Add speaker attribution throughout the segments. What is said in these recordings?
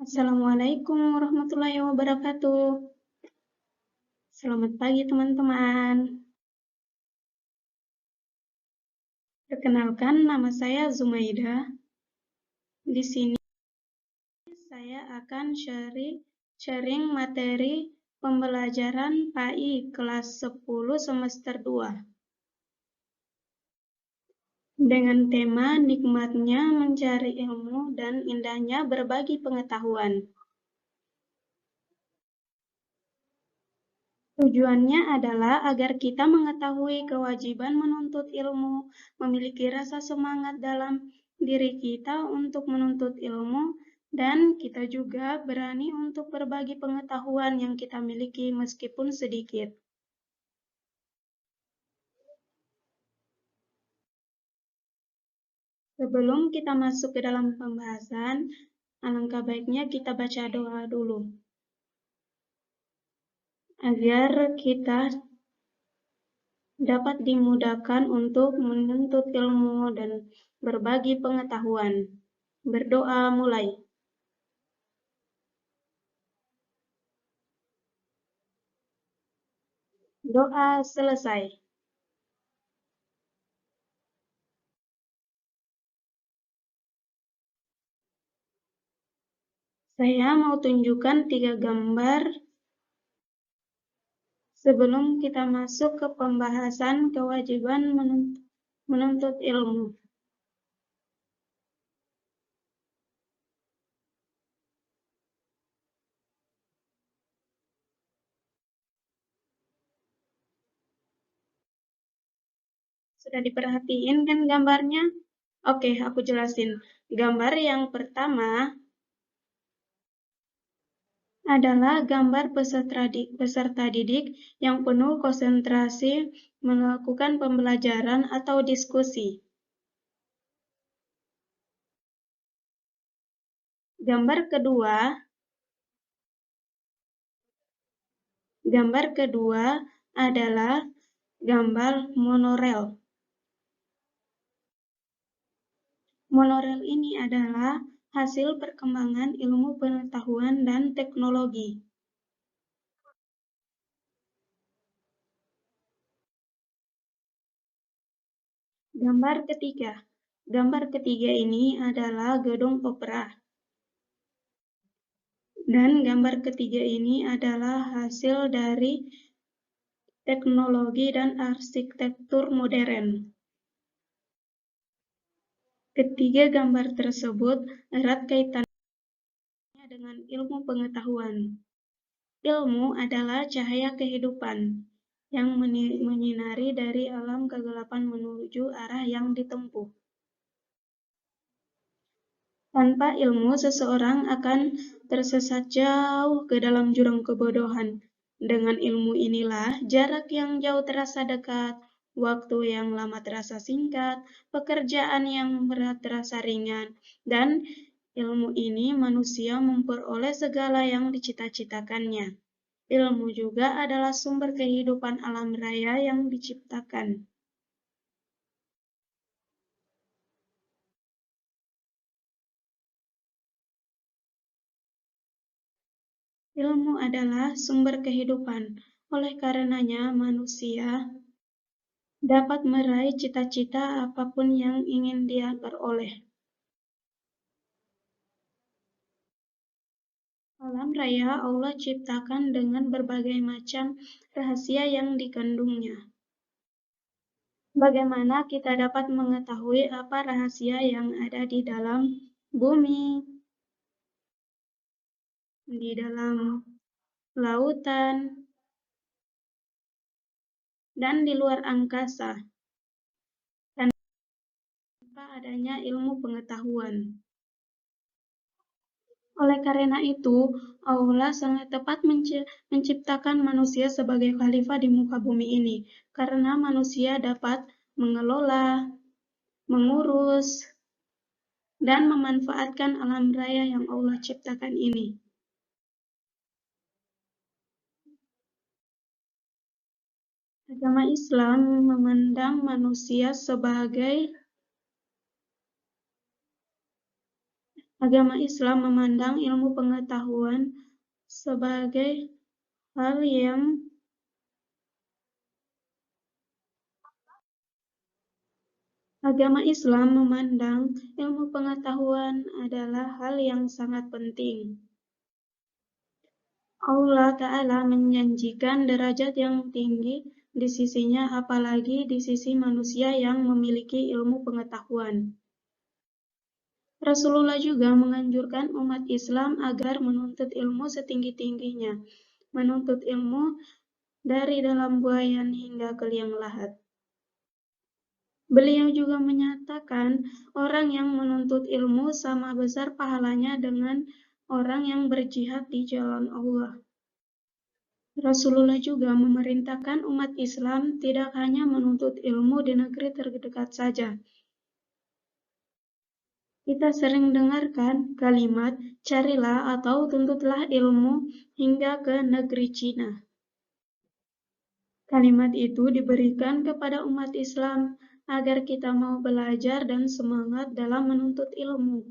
Speaker 1: Assalamualaikum warahmatullahi wabarakatuh. Selamat pagi teman-teman. Perkenalkan, nama saya Zumaida. Di sini saya akan sharing materi pembelajaran PAI kelas 10 semester 2 dengan tema nikmatnya mencari ilmu dan indahnya berbagi pengetahuan. Tujuannya adalah agar kita mengetahui kewajiban menuntut ilmu, memiliki rasa semangat dalam diri kita untuk menuntut ilmu, dan kita juga berani untuk berbagi pengetahuan yang kita miliki meskipun sedikit. Sebelum kita masuk ke dalam pembahasan, alangkah baiknya kita baca doa dulu, agar kita dapat dimudahkan untuk menuntut ilmu dan berbagi pengetahuan. Berdoa mulai. Doa selesai. Saya mau tunjukkan 3 gambar sebelum kita masuk ke pembahasan kewajiban menuntut ilmu. Sudah diperhatiin kan gambarnya? Oke, aku jelasin. Gambar yang pertama adalah gambar peserta didik yang penuh konsentrasi melakukan pembelajaran atau diskusi. Gambar kedua adalah gambar monorel. Monorel ini adalah hasil perkembangan ilmu pengetahuan dan teknologi. Gambar ketiga ini adalah gedung opera. Dan gambar ketiga ini adalah hasil dari teknologi dan arsitektur modern. Ketiga gambar tersebut erat kaitannya dengan ilmu pengetahuan. Ilmu adalah cahaya kehidupan yang menyinari dari alam kegelapan menuju arah yang ditempuh. Tanpa ilmu, seseorang akan tersesat jauh ke dalam jurang kebodohan. Dengan ilmu inilah jarak yang jauh terasa dekat, waktu yang lama terasa singkat, pekerjaan yang berat terasa ringan, dan ilmu ini manusia memperoleh segala yang dicita-citakannya. Ilmu juga adalah sumber kehidupan alam raya yang diciptakan. Ilmu adalah sumber kehidupan, oleh karenanya manusia dapat meraih cita-cita apapun yang ingin dia peroleh. Alam raya Allah ciptakan dengan berbagai macam rahasia yang dikandungnya. Bagaimana kita dapat mengetahui apa rahasia yang ada di dalam bumi, di dalam lautan, dan di luar angkasa, tanpa adanya ilmu pengetahuan. Oleh karena itu, Allah sangat tepat menciptakan manusia sebagai khalifah di muka bumi ini, karena manusia dapat mengelola, mengurus, dan memanfaatkan alam raya yang Allah ciptakan ini. Agama Islam memandang manusia sebagai Agama Islam memandang ilmu pengetahuan sebagai hal yang Agama Islam memandang ilmu pengetahuan adalah hal yang sangat penting. Allah Ta'ala menjanjikan derajat yang tinggi di sisinya, apalagi di sisi manusia yang memiliki ilmu pengetahuan. Rasulullah juga menganjurkan umat Islam agar menuntut ilmu setinggi-tingginya, menuntut ilmu dari dalam buayan hingga ke liang lahat. Beliau juga menyatakan orang yang menuntut ilmu sama besar pahalanya dengan orang yang berjihad di jalan Allah. Rasulullah juga memerintahkan umat Islam tidak hanya menuntut ilmu di negeri terdekat saja. Kita sering dengarkan kalimat carilah atau tuntutlah ilmu hingga ke negeri Cina. Kalimat itu diberikan kepada umat Islam agar kita mau belajar dan semangat dalam menuntut ilmu.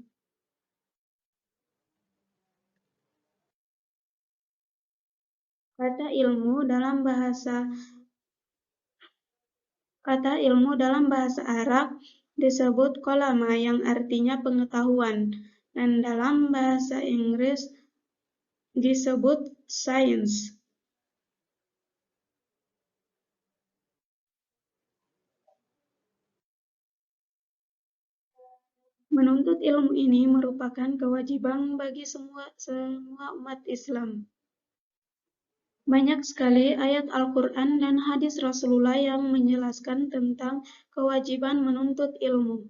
Speaker 1: Kata ilmu dalam bahasa Arab disebut kolama yang artinya pengetahuan, dan dalam bahasa Inggris disebut science. Menuntut ilmu ini merupakan kewajiban bagi semua umat Islam. Banyak sekali ayat Al-Quran dan hadis Rasulullah yang menjelaskan tentang kewajiban menuntut ilmu.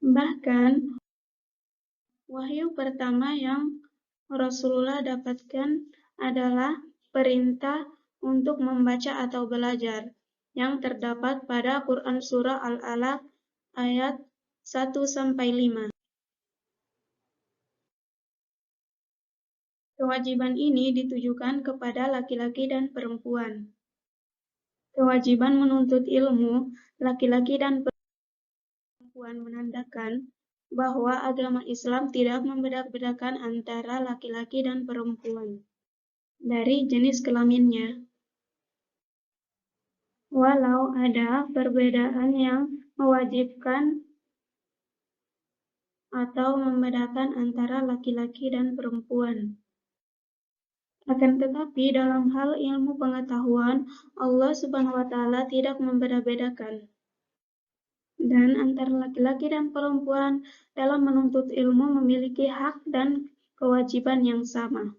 Speaker 1: Bahkan, wahyu pertama yang Rasulullah dapatkan adalah perintah untuk membaca atau belajar, yang terdapat pada Quran Surah Al-Alaq ayat 1-5. Kewajiban ini ditujukan kepada laki-laki dan perempuan. Kewajiban menuntut ilmu laki-laki dan perempuan menandakan bahwa agama Islam tidak membeda-bedakan antara laki-laki dan perempuan dari jenis kelaminnya. Walau ada perbedaan yang mewajibkan atau membedakan antara laki-laki dan perempuan. Akan tetapi dalam hal ilmu pengetahuan, Allah Subhanahu wa Ta'ala tidak membeda-bedakan. Dan antara laki-laki dan perempuan dalam menuntut ilmu memiliki hak dan kewajiban yang sama.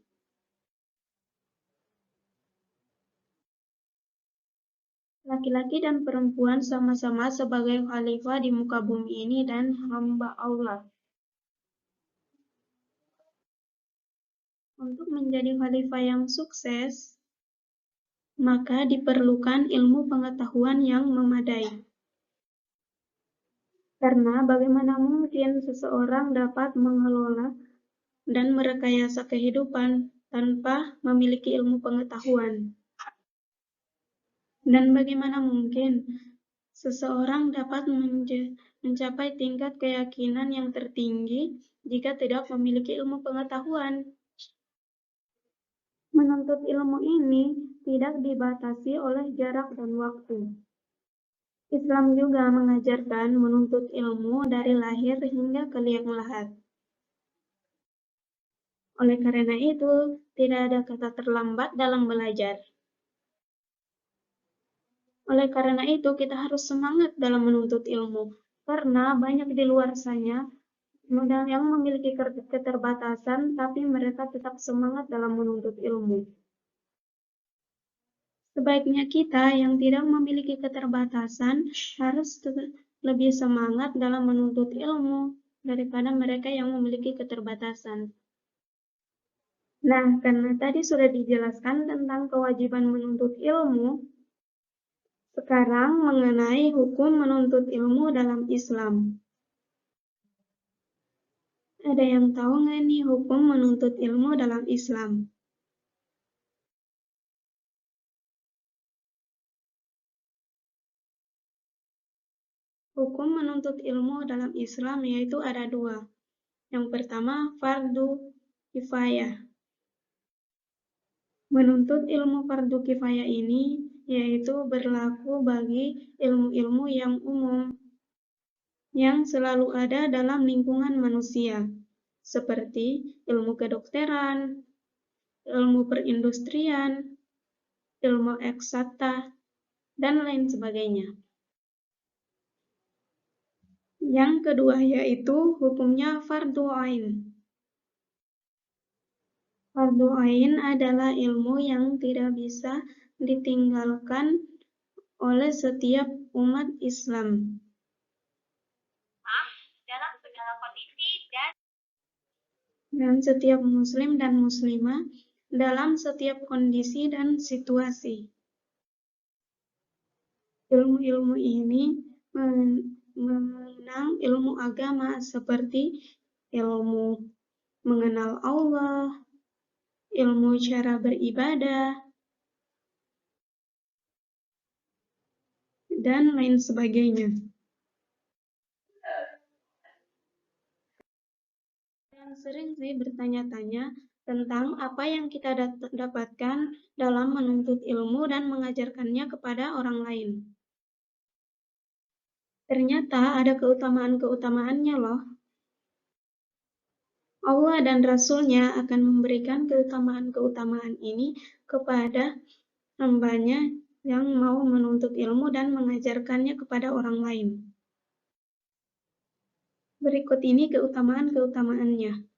Speaker 1: Laki-laki dan perempuan sama-sama sebagai khalifah di muka bumi ini dan hamba Allah. Untuk menjadi khalifah yang sukses, maka diperlukan ilmu pengetahuan yang memadai. Karena bagaimana mungkin seseorang dapat mengelola dan merekayasa kehidupan tanpa memiliki ilmu pengetahuan? Dan bagaimana mungkin seseorang dapat mencapai tingkat keyakinan yang tertinggi jika tidak memiliki ilmu pengetahuan? Menuntut ilmu ini tidak dibatasi oleh jarak dan waktu. Islam juga mengajarkan menuntut ilmu dari lahir hingga ke liang lahat. Oleh karena itu, tidak ada kata terlambat dalam belajar. Oleh karena itu, kita harus semangat dalam menuntut ilmu, karena banyak di luar sana yang memiliki keterbatasan, tapi mereka tetap semangat dalam menuntut ilmu. Sebaiknya kita yang tidak memiliki keterbatasan harus lebih semangat dalam menuntut ilmu daripada mereka yang memiliki keterbatasan. Nah, karena tadi sudah dijelaskan tentang kewajiban menuntut ilmu, sekarang mengenai hukum menuntut ilmu dalam Islam. Ada yang tahu nggak nih hukum menuntut ilmu dalam Islam? Hukum menuntut ilmu dalam Islam yaitu ada dua. Yang pertama, fardu kifayah. Menuntut ilmu fardu kifayah ini yaitu berlaku bagi ilmu-ilmu yang umum yang selalu ada dalam lingkungan manusia, seperti ilmu kedokteran, ilmu perindustrian, ilmu eksakta, dan lain sebagainya. Yang kedua yaitu hukumnya fardu ain. Fardu ain adalah ilmu yang tidak bisa ditinggalkan oleh setiap umat Islam.
Speaker 2: Dalam segala kondisi
Speaker 1: dan setiap muslim dan muslimah dalam setiap kondisi dan situasi. Ilmu-ilmu ini mengenang ilmu agama seperti ilmu mengenal Allah, ilmu cara beribadah, dan lain sebagainya. Yang sering sih bertanya-tanya tentang apa yang kita dapatkan dalam menuntut ilmu dan mengajarkannya kepada orang lain. Ternyata ada keutamaan-keutamaannya loh. Allah dan Rasul-Nya akan memberikan keutamaan-keutamaan ini kepada hambanya yang mau menuntut ilmu dan mengajarkannya kepada orang lain. Berikut ini keutamaan-keutamaannya.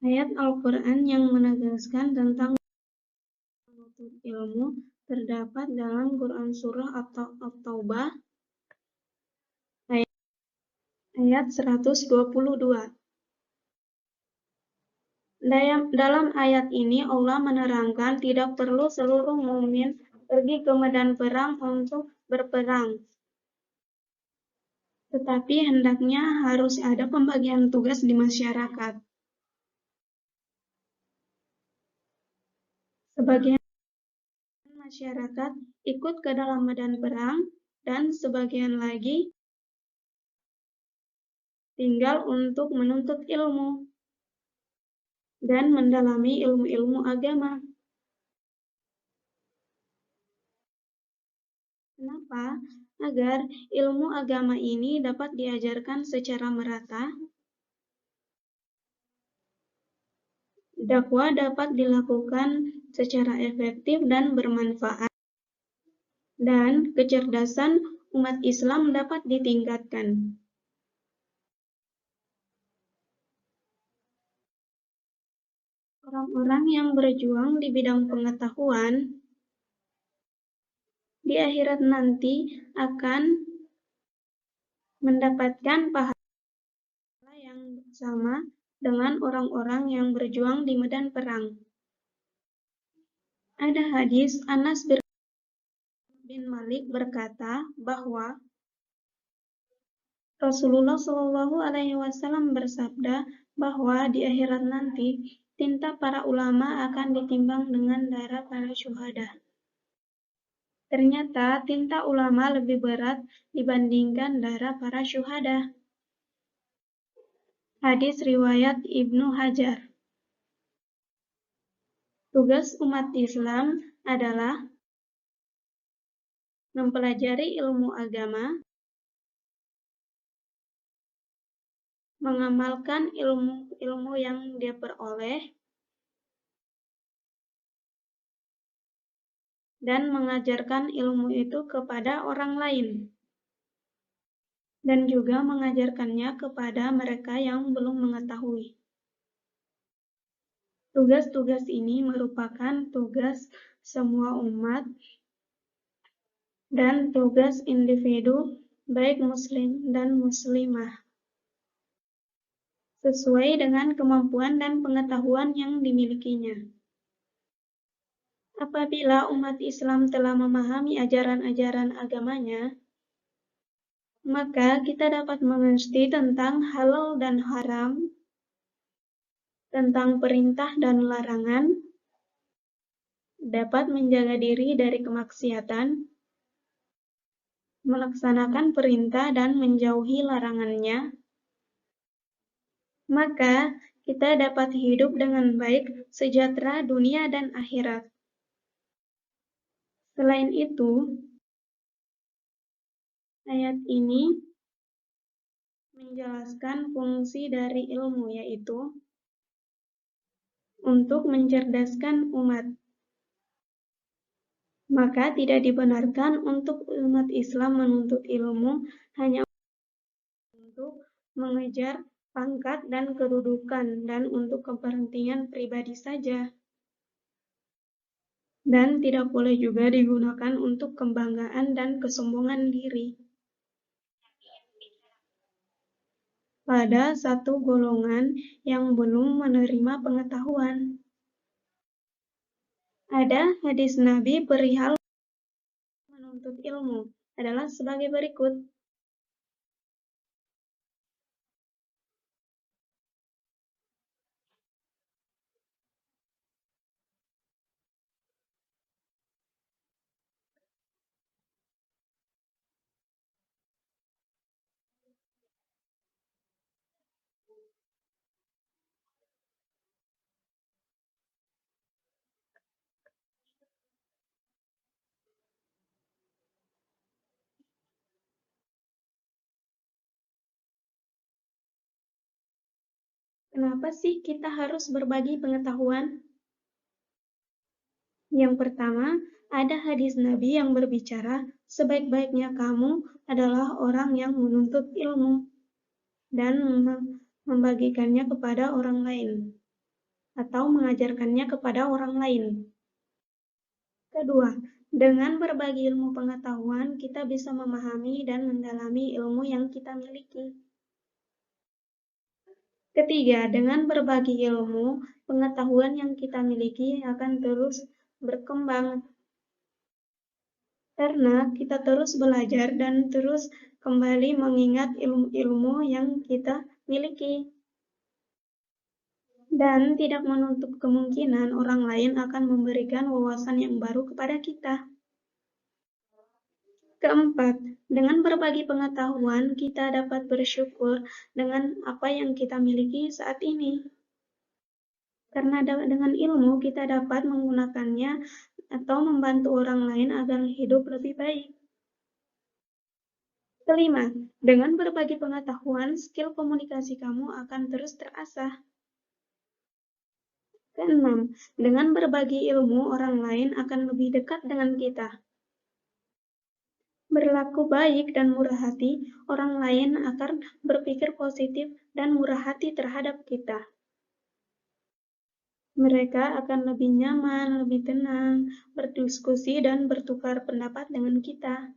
Speaker 1: Ayat Al-Quran yang menegaskan tentang menuntut ilmu terdapat dalam Quran Surah At-Taubah ayat 122. Dalam ayat ini Allah menerangkan tidak perlu seluruh mukmin pergi ke medan perang untuk berperang. Tetapi hendaknya harus ada pembagian tugas di masyarakat. Sebagian masyarakat ikut ke dalam medan perang dan sebagian lagi tinggal untuk menuntut ilmu dan mendalami ilmu-ilmu agama. Kenapa? Agar ilmu agama ini dapat diajarkan secara merata, dakwah dapat dilakukan secara efektif dan bermanfaat, dan kecerdasan umat Islam dapat ditingkatkan. Orang-orang yang berjuang di bidang pengetahuan di akhirat nanti akan mendapatkan pahala yang sama dengan orang-orang yang berjuang di medan perang. Ada hadis Anas bin Malik berkata bahwa Rasulullah Shallallahu Alaihi Wasallam bersabda bahwa di akhirat nanti tinta para ulama akan ditimbang dengan darah para syuhada. Ternyata tinta ulama lebih berat dibandingkan darah para syuhada. Hadis riwayat Ibnu Hajar. Tugas umat Islam adalah mempelajari ilmu agama, mengamalkan ilmu yang dia peroleh, dan mengajarkan ilmu itu kepada orang lain, dan juga mengajarkannya kepada mereka yang belum mengetahui. Tugas-tugas ini merupakan tugas semua umat dan tugas individu, baik muslim dan muslimah. sesuai dengan kemampuan dan pengetahuan yang dimilikinya. Apabila umat Islam telah memahami ajaran-ajaran agamanya, maka kita dapat mengerti tentang halal dan haram, tentang perintah dan larangan, dapat menjaga diri dari kemaksiatan, melaksanakan perintah dan menjauhi larangannya, maka kita dapat hidup dengan baik, sejahtera dunia dan akhirat. Selain itu, ayat ini menjelaskan fungsi dari ilmu, yaitu untuk mencerdaskan umat. Maka tidak dibenarkan untuk umat Islam menuntut ilmu hanya untuk mengejar pangkat dan kedudukan dan untuk kepentingan pribadi saja. Dan tidak boleh juga digunakan untuk kebanggaan dan kesombongan diri pada satu golongan yang belum menerima pengetahuan. Ada hadis Nabi perihal menuntut ilmu adalah sebagai berikut. Kenapa sih kita harus berbagi pengetahuan? Yang pertama, ada hadis Nabi yang berbicara, sebaik-baiknya kamu adalah orang yang menuntut ilmu dan membagikannya kepada orang lain, atau mengajarkannya kepada orang lain. Kedua, dengan berbagi ilmu pengetahuan, kita bisa memahami dan mendalami ilmu yang kita miliki. Ketiga, dengan berbagi ilmu, pengetahuan yang kita miliki akan terus berkembang. Karena kita terus belajar dan terus kembali mengingat ilmu-ilmu yang kita miliki. Dan tidak menutup kemungkinan orang lain akan memberikan wawasan yang baru kepada kita. Keempat, dengan berbagi pengetahuan, kita dapat bersyukur dengan apa yang kita miliki saat ini. Karena dengan ilmu kita dapat menggunakannya atau membantu orang lain agar hidup lebih baik. Kelima, dengan berbagi pengetahuan, skill komunikasi kamu akan terus terasah. Keenam, dengan berbagi ilmu, orang lain akan lebih dekat dengan kita. Berlaku baik dan murah hati, orang lain akan berpikir positif dan murah hati terhadap kita. Mereka akan lebih nyaman, lebih tenang, berdiskusi dan bertukar pendapat dengan kita.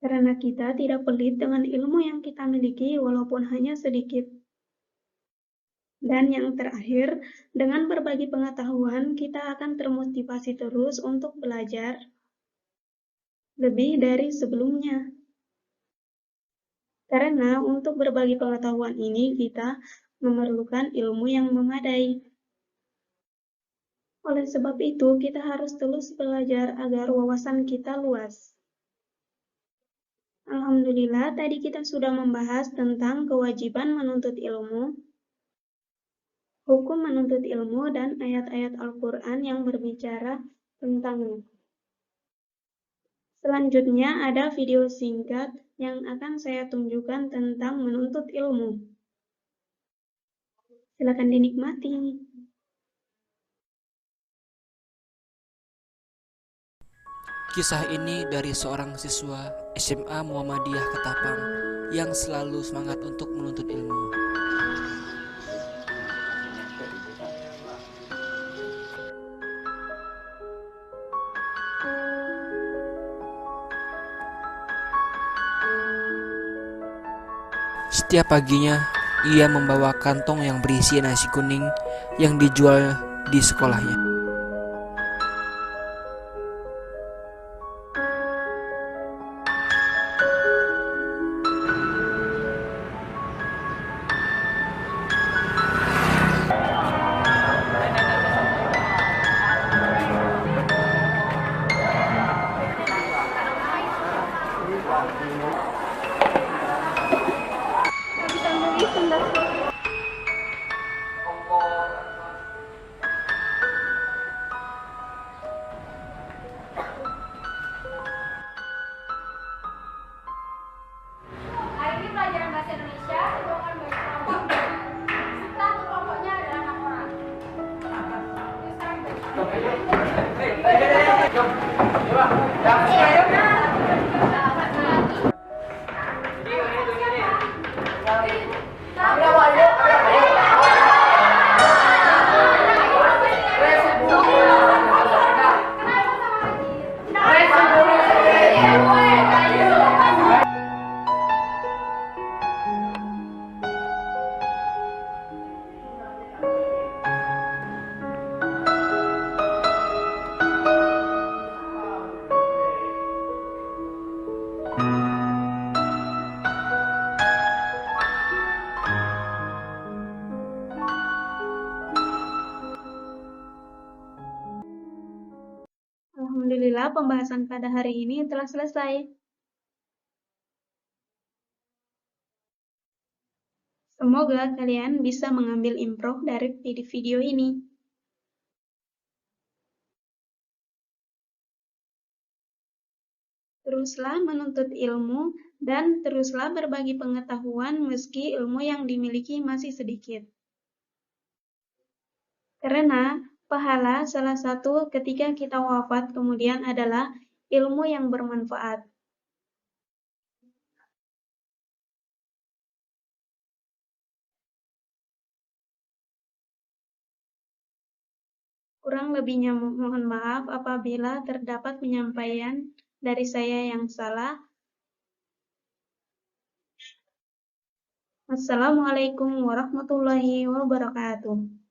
Speaker 1: Karena kita tidak pelit dengan ilmu yang kita miliki walaupun hanya sedikit. Dan yang terakhir, dengan berbagi pengetahuan, kita akan termotivasi terus untuk belajar lebih dari sebelumnya. Karena untuk berbagi pengetahuan ini, kita memerlukan ilmu yang memadai. Oleh sebab itu, kita harus terus belajar agar wawasan kita luas. Alhamdulillah, tadi kita sudah membahas tentang kewajiban menuntut ilmu, hukum menuntut ilmu, dan ayat-ayat Al-Quran yang berbicara tentangnya. Selanjutnya ada video singkat yang akan saya tunjukkan tentang menuntut ilmu. Silakan dinikmati.
Speaker 3: Kisah ini dari seorang siswa SMA Muhammadiyah Ketapang yang selalu semangat untuk menuntut ilmu. Setiap paginya, Ia membawa kantong yang berisi nasi kuning yang dijual di sekolahnya.
Speaker 2: Hari ini pelajaran bahasa Indonesia dibawakan banyak kelompok. Satu kelompoknya adalah 6 orang.
Speaker 1: Alhamdulillah, pembahasan pada hari ini telah selesai. Semoga kalian bisa mengambil improv dari video ini. Teruslah menuntut ilmu dan teruslah berbagi pengetahuan meski ilmu yang dimiliki masih sedikit. Karena pahala salah satu ketika kita wafat kemudian adalah ilmu yang bermanfaat. Kurang lebihnya mohon maaf apabila terdapat penyampaian dari saya yang salah. Wassalamualaikum warahmatullahi wabarakatuh.